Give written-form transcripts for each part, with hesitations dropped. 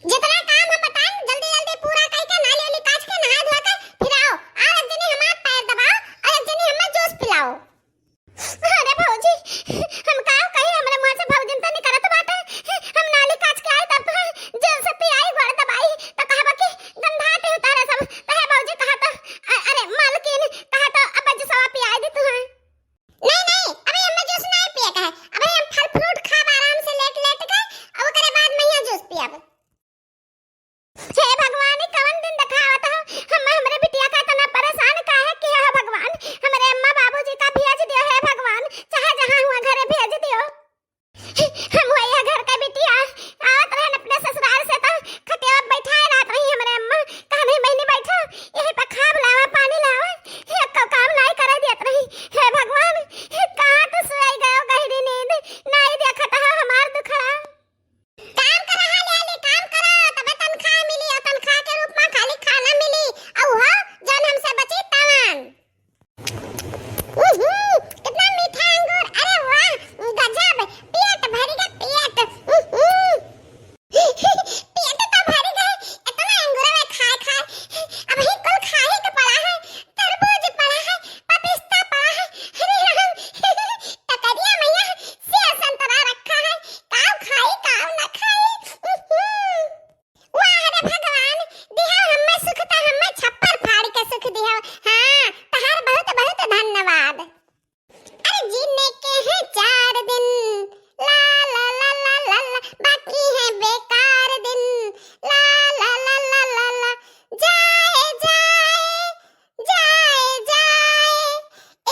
जितना काम हम बताएं जल्दी जल्दी पूरा करके नाली वाली काच के नहा धोआ कर फिर आओ। और एक जनी हमारा पैर दबाओ और एक जनी हमें जूस पिलाओ। अरे भौजी हम का कहीं हमरे मुंह से भौजी तो नहीं करत बाटे। हम नाली काच के आए तब जेल से पी आई गोड़ दबाई तो कहबा कि गंधाते उतारे सब तो है भौजी कहा तो अरे मालकिन कहा तो अब जो सवा पी आई दी तू है। नहीं नहीं अभी हमें जूस नहीं पिए का है। अभी हम फल फ्रूट खाब आराम से लेट लेट के और ओकरे बाद में यहाँ जूस पियब। हे भगवान कवन दिन दिखावत हो हम हमरे बिटिया का इतना परेशान काहे कि है भगवान। हमरे अम्मा बाबूजी का भेज दियो है भगवान चाहे जहां हुआ घरे भेज दियो। हम वही घर का बिटिया आवत रहन अपने ससुराल से तो खटिया बैठाए रहत रही हमरे अम्मा कहा नहीं महीने बैठो यही पे खाब लावा पानी लावा एक काम नहीं करे देत रही। हे भगवान कहां तो सोई गयो गहरी नींद नहीं देखत हो हमार दुखड़ा। काम करा हाले काम करो तबे तनख्वाह मिली और तनख्वाह के रूप में खाली खाना मिली और हो जौन हमसे बची तवन। कितना मीठा अंगूर अरे वाह गजब पेट भर गया पेट। पेट तो भर गए इतना अंगूर में खाए खाए अब ही कुल खाए के पड़ा है। तरबूज पड़ा है पपीता पड़ा है अरे राम टकरिया मैया सेब संतरा रखा है काव खाई काव न खाई। वाह रे भगवान दिया हमें सुख ता हमें छप्पर फाड़ के सुख दिया। हां तहार बहुत बहुत धन्यवाद। अरे जीने के हैं 4 दिन ला ला ला ला ला ला बाकी है बेकार दिन ला ला ला ला ला ला जाए जाए जाए जाए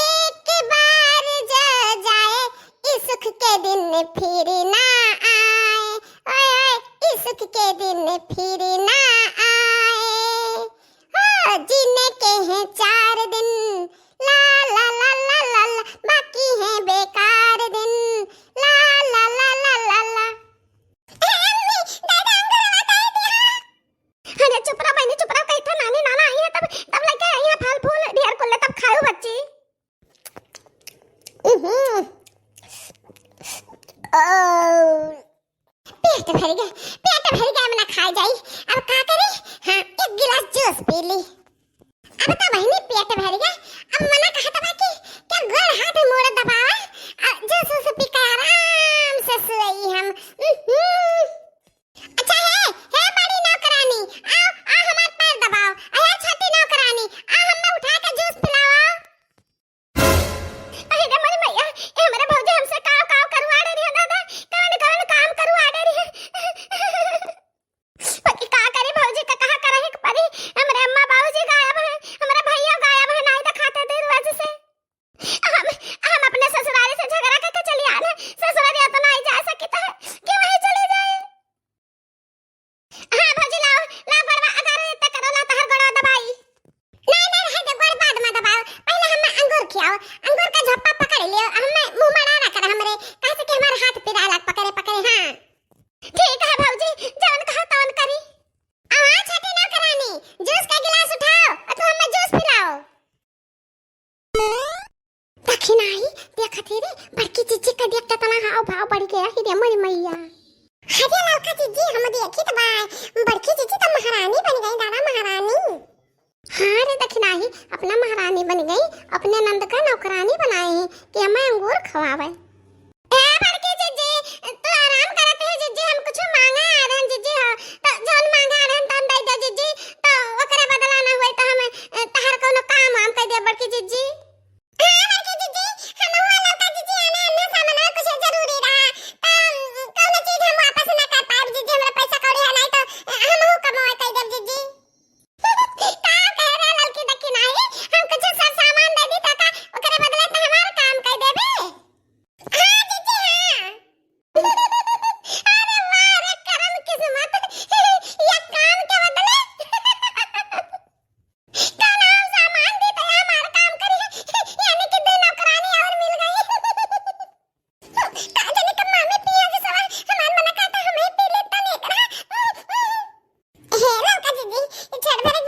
एक बार जाए इस सुख के दिन फिर ना आए। ओए ओए इस सुख के दिन फिर ना आए। हो जीने के हैं 4 दिन ला ला ला ला ला ला बाकी है बेकार दिन ला ला ला ला ला ला। अम्मी दादा अंगूर बता दिया। अरे चुप रहो बहनी चुप रहो कहीं तो नानी नाना आई है तब लेके आई है फल फूल ढेर कुल तब खाओ बच्ची। पेट भर गया मना खा जाई अब का करे। हां एक गिलास जूस पी ली अब तो बहनी पेट भर गया। अब मना कहा था कि क्या गोड़ हाथ मोड़ दबावा जूस पी कर आराम से सोई हम। अच्छा है बड़ी नौकरानी आओ हमार पैर दबाओ अरे छोटी नौकरानी हमें उठा के जूस पिलाओ। अरे रे मेरी मैया ए हमारे भौजी हमसे काव काव करवा रही है दादा कौन काम करवा रही है। बाकी का करे भौजी का कहा करे के परी हमरे अम्मा बाबूजी गायब है हमारा भैया गायब है नहीं दिखाते देर वजह से हम अपने ससुराल से झगड़ा करके चली आने ससुराल तो नहीं जा सकता है कि वहीं चले जाए। हां भौजी लाओ गड़वा अगर इतना करो ला तहर गड़ा दबाई। नहीं है तो गड़ बाद में दबाओ पहले हमें अंगूर खिलाओ अंगूर का झप्पा पकड़ लियो हमें मुंह मड़ा ना कर हमरे कैसे कि हमारे हाथ पिरा लग पकड़े। हां ठीक है भौजी जौन कहा तौन करी। हां छोटी नौकरानी जूस का गिलास उठाओ और हमें जूस पिलाओ। दक्षिण आई देखा तेरे बड़की चीची का देखता तना हाव भाव बढ़ गया ही रे मोरी मैया। हरे लड़का चीजी हम देखी तो बड़की चीची तो महारानी बन गई दादा महारानी। हां रे दक्षिण आई अपना महारानी बन गई अपने नंद का नौकरानी बनाए हैं कि हमें अंगूर खवावे। ए बड़की चीजी तू आराम करते है जीजी हम कुछ मांगा आ रहे जीजी हो तो जौन मांगा आ रहे तन दे दे जीजी तो ओकरे बदला ना होई तो हमें तहर कोनो काम हम कह दे बड़की जीजी। हां बड़की जीजी हम हुआ लड़का जीजी आने अन्य सामान कुछ जरूरी रहा तो कोनो चीज हम वापस ना कर पाए जीजी हमरा पैसा कौड़ी है नहीं तो हम हु कमाए कह दे जीजी। का कह रहा लड़की दक्षिण आई हम कुछ सब सामान दे दी तो ओकरे बदला तो हमारा काम कह देबे। हां जीजी हां। अरे वाह रे करम किस्मत ये काम के बदले का नाम सामान दी तो हमारा काम करी यानी कि दो नौकरानी और मिल गई। का जाने कब मामी पिया के सवा हमार मना कहता हमें पी लेता नहीं करा। हे लड़का जीजी छड़ भरे